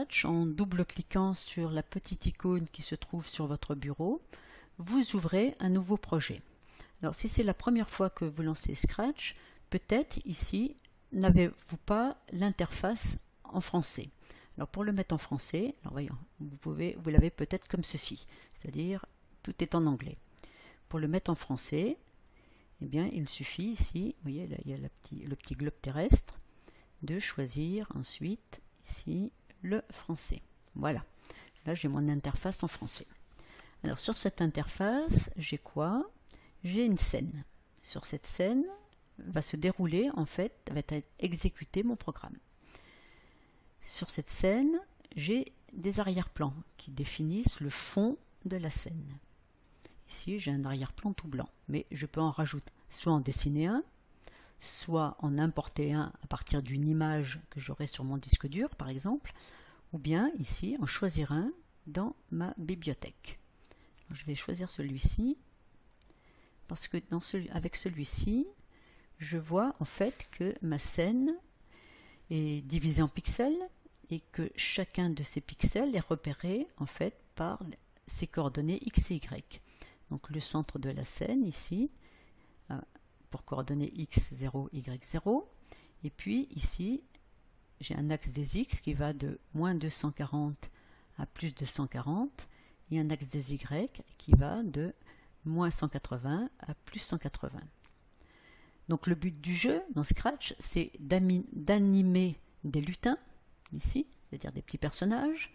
Scratch, en double-cliquant sur la petite icône qui se trouve sur votre bureau, vous ouvrez un nouveau projet. Alors si c'est la première fois que vous lancez Scratch, peut-être ici n'avez-vous pas l'interface en français. Alors pour le mettre en français, alors voyons, vous l'avez peut-être comme ceci, c'est-à-dire tout est en anglais. Pour le mettre en français, eh bien il suffit ici, vous voyez là, il y a le petit globe terrestre, de choisir ensuite ici le français. Voilà, là j'ai mon interface en français. Alors sur cette interface, j'ai quoi? J'ai une scène. Sur cette scène va se dérouler, en fait, va être exécuté mon programme. Sur cette scène, j'ai des arrière-plans qui définissent le fond de la scène. Ici, j'ai un arrière-plan tout blanc, mais je peux en rajouter, soit en dessiner un, soit en importer un à partir d'une image que j'aurai sur mon disque dur, par exemple, ou bien ici, en choisir un dans ma bibliothèque. Alors, je vais choisir celui-ci, parce que avec celui-ci, je vois en fait que ma scène est divisée en pixels et que chacun de ces pixels est repéré en fait par ses coordonnées x et y. Donc le centre de la scène ici, pour coordonnées x0, y0, et puis ici, j'ai un axe des x qui va de moins 240 à plus 240, et un axe des y qui va de moins 180 à plus 180. Donc le but du jeu dans Scratch, c'est d'animer des lutins, ici, c'est-à-dire des petits personnages,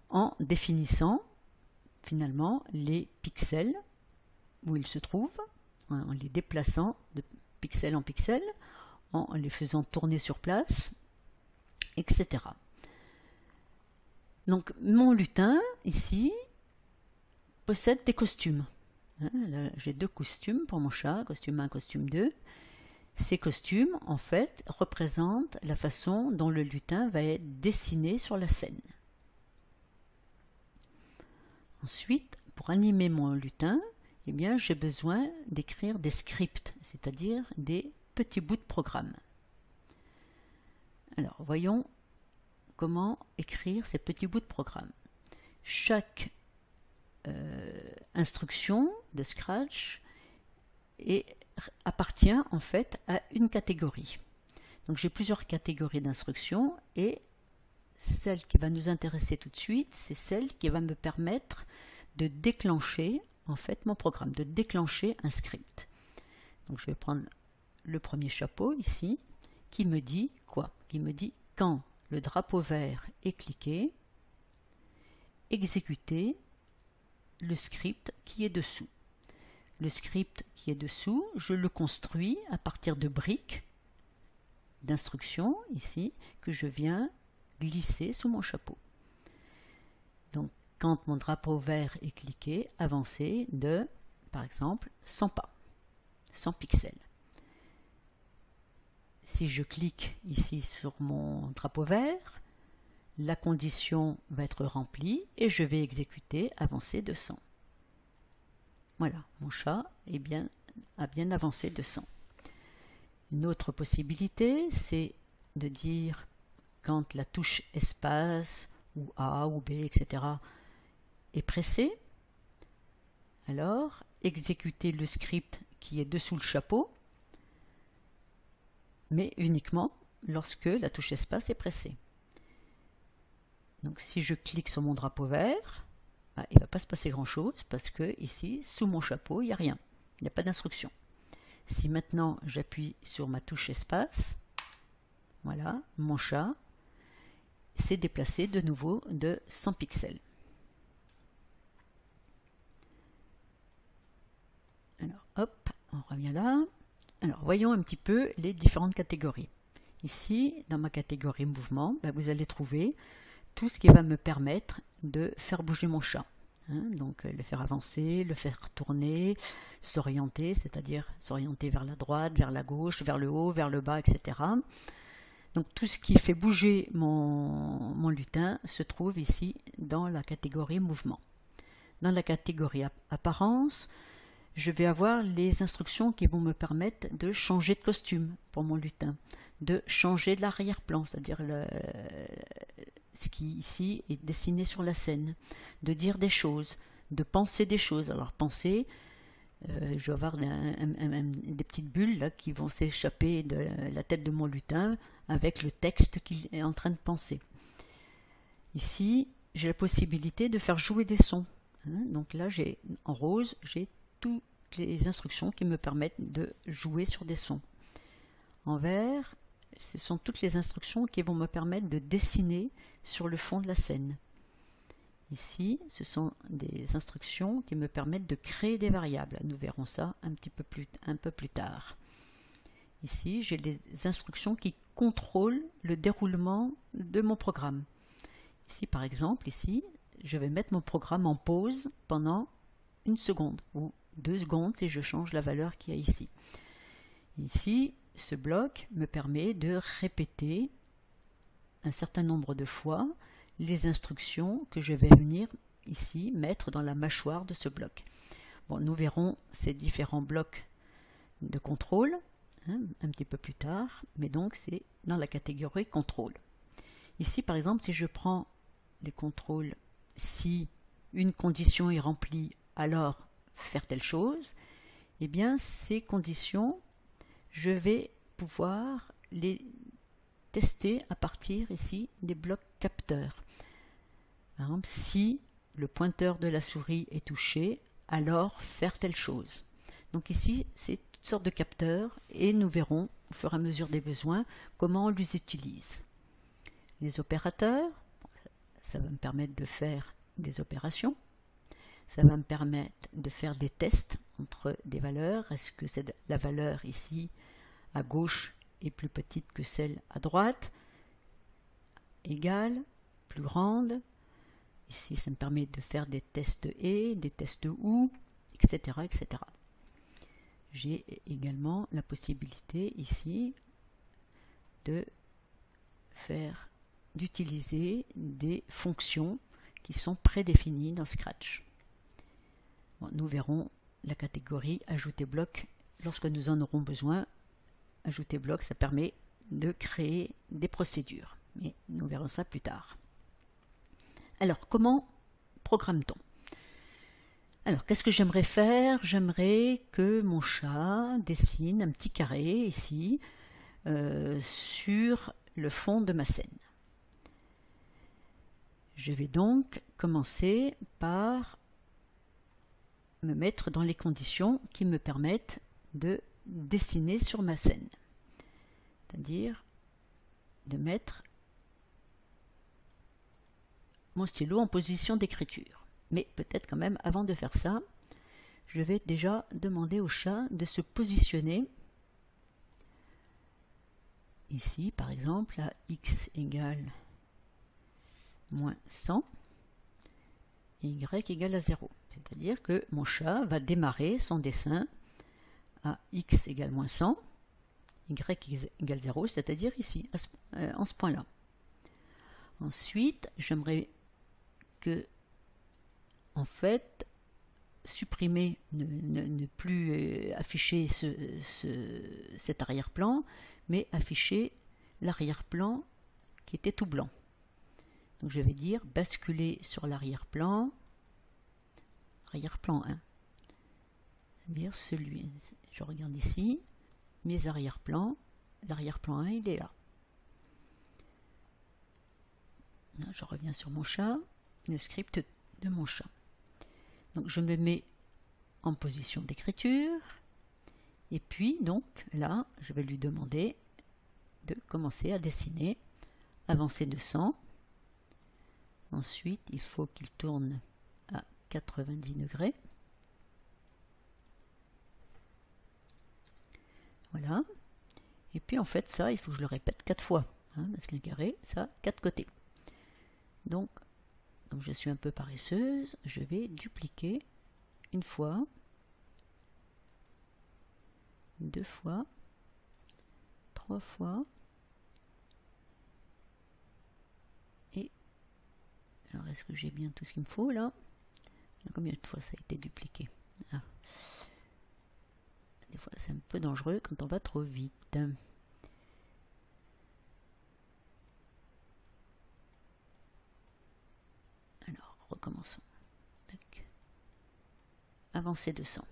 en définissant finalement les pixels où ils se trouvent, en les déplaçant de pixel en pixel, en les faisant tourner sur place, etc. Donc mon lutin, ici, possède des costumes. J'ai deux costumes pour mon chat, costume 1, costume 2. Ces costumes, en fait, représentent la façon dont le lutin va être dessiné sur la scène. Ensuite, pour animer mon lutin, eh bien, j'ai besoin d'écrire des scripts, c'est-à-dire des petits bouts de programme. Alors, voyons comment écrire ces petits bouts de programme. Chaque instruction de Scratch appartient en fait à une catégorie. Donc j'ai plusieurs catégories d'instructions et celle qui va nous intéresser tout de suite, c'est celle qui va me permettre de déclencher en fait mon programme, de déclencher un script. Donc je vais prendre le premier chapeau ici qui me dit quoi? Qui me dit quand le drapeau vert est cliqué, exécuter le script qui est dessous. Le script qui est dessous, je le construis à partir de briques d'instructions ici que je viens glisser sous mon chapeau. Donc quand mon drapeau vert est cliqué, avancer de, par exemple, 100 pas, 100 pixels. Si je clique ici sur mon drapeau vert, la condition va être remplie et je vais exécuter avancer de 100. Voilà, mon chat a bien avancé de 100. Une autre possibilité, c'est de dire quand la touche espace ou A ou B, etc. est pressée, alors exécuter le script qui est dessous le chapeau, mais uniquement lorsque la touche espace est pressée. Donc si je clique sur mon drapeau vert, il ne va pas se passer grand chose parce que ici, sous mon chapeau, il n'y a rien. Il n'y a pas d'instruction. Si maintenant j'appuie sur ma touche espace, voilà, mon chat s'est déplacé de nouveau de 100 pixels. Alors hop, on revient là. Alors voyons un petit peu les différentes catégories. Ici, dans ma catégorie mouvement, vous allez trouver tout ce qui va me permettre de faire bouger mon chat. Donc le faire avancer, le faire tourner, s'orienter, c'est-à-dire s'orienter vers la droite, vers la gauche, vers le haut, vers le bas, etc. Donc tout ce qui fait bouger mon lutin se trouve ici dans la catégorie mouvement. Dans la catégorie apparence, je vais avoir les instructions qui vont me permettre de changer de costume pour mon lutin, de changer de l'arrière-plan, c'est-à-dire ce qui ici est dessiné sur la scène, de dire des choses, de penser des choses. Alors penser, je vais avoir des petites bulles là, qui vont s'échapper de la tête de mon lutin avec le texte qu'il est en train de penser. Ici, j'ai la possibilité de faire jouer des sons. Donc là, en rose, j'ai toutes les instructions qui me permettent de jouer sur des sons. En vert, ce sont toutes les instructions qui vont me permettre de dessiner sur le fond de la scène. Ici, ce sont des instructions qui me permettent de créer des variables. Nous verrons ça un peu plus tard. Ici, j'ai des instructions qui contrôlent le déroulement de mon programme. Ici, par exemple, je vais mettre mon programme en pause pendant 1 seconde ou 2 secondes si je change la valeur qu'il y a ici. Ici, ce bloc me permet de répéter un certain nombre de fois les instructions que je vais venir ici mettre dans la mâchoire de ce bloc. Bon, nous verrons ces différents blocs de contrôle un petit peu plus tard, mais donc c'est dans la catégorie contrôle. Ici, par exemple, si je prends les contrôles, si une condition est remplie, alors faire telle chose, eh bien ces conditions, je vais pouvoir les tester à partir ici des blocs capteurs. Par exemple, si le pointeur de la souris est touché, alors faire telle chose. Donc ici, c'est toutes sortes de capteurs et nous verrons au fur et à mesure des besoins comment on les utilise. Les opérateurs, ça va me permettre de faire des opérations. Ça va me permettre de faire des tests entre des valeurs. Est-ce que la valeur ici à gauche est plus petite que celle à droite, égale, plus grande. Ici, ça me permet de faire des tests et, des tests ou, etc., etc. J'ai également la possibilité ici d'utiliser des fonctions qui sont prédéfinies dans Scratch. Bon, nous verrons la catégorie ajouter bloc lorsque nous en aurons besoin. Ajouter bloc, ça permet de créer des procédures, mais nous verrons ça plus tard. Alors, comment programme-t-on? Alors, qu'est-ce que j'aimerais faire? J'aimerais que mon chat dessine un petit carré ici sur le fond de ma scène. Je vais donc commencer par me mettre dans les conditions qui me permettent de dessiner sur ma scène. C'est-à-dire de mettre mon stylo en position d'écriture. Mais peut-être quand même, avant de faire ça, je vais déjà demander au chat de se positionner ici, par exemple, à x égale moins 100 et y égale à 0. C'est-à-dire que mon chat va démarrer son dessin à x égale moins 100, y égale 0, c'est-à-dire ici, en ce point-là. Ensuite, j'aimerais que, en fait, supprimer, ne plus afficher cet arrière-plan, mais afficher l'arrière-plan qui était tout blanc. Donc je vais dire basculer sur l'arrière-plan, arrière-plan 1. C'est-à-dire celui, je regarde ici, mes arrière-plans, l'arrière-plan 1, il est là. Là. Je reviens sur mon chat, le script de mon chat. Donc je me mets en position d'écriture, et puis donc là, je vais lui demander de commencer à dessiner, avancer de 100. Ensuite, il faut qu'il tourne à 90 degrés. Voilà. Et puis en fait, ça, il faut que je le répète 4 fois. Parce qu'un carré, ça a 4 côtés. Donc, comme je suis un peu paresseuse, je vais dupliquer une fois, 2 fois, 3 fois, et alors est-ce que j'ai bien tout ce qu'il me faut là? Combien de fois ça a été dupliqué? Des fois c'est un peu dangereux quand on va trop vite. recommençons. Tac. Avancer de 100,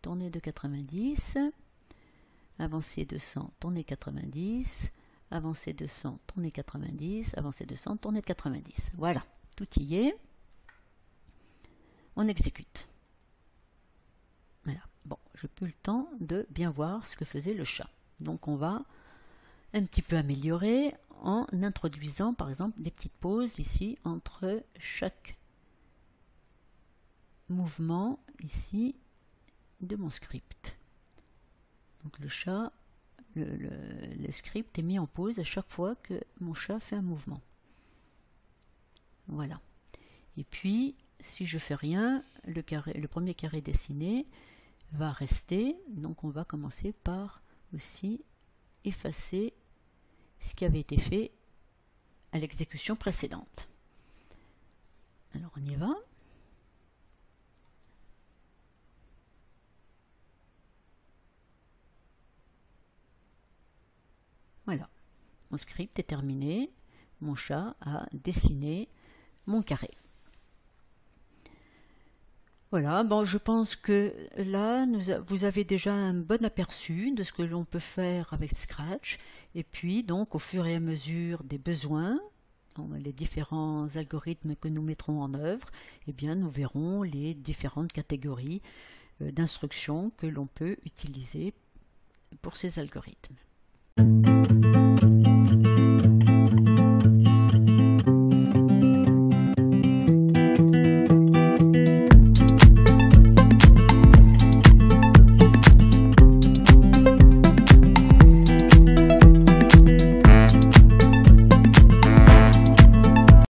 tourner de 90, avancer de 100, tourner 90, avancer de 100, tourner 90, avancer de 100, tourner de 90. Voilà, tout y est. On exécute. Voilà. Bon, je n'ai plus le temps de bien voir ce que faisait le chat. Donc on va un petit peu améliorer en introduisant par exemple des petites pauses ici entre chaque mouvement ici de mon script. Donc le chat, le script est mis en pause à chaque fois que mon chat fait un mouvement. Voilà. Et puis si je fais rien, le premier carré dessiné va rester. Donc on va commencer par aussi effacer ce qui avait été fait à l'exécution précédente. Alors on y va. Voilà, mon script est terminé, mon chat a dessiné mon carré. Voilà, bon, je pense que là, vous avez déjà un bon aperçu de ce que l'on peut faire avec Scratch. Et puis, donc, au fur et à mesure des besoins, les différents algorithmes que nous mettrons en œuvre, eh bien, nous verrons les différentes catégories d'instructions que l'on peut utiliser pour ces algorithmes.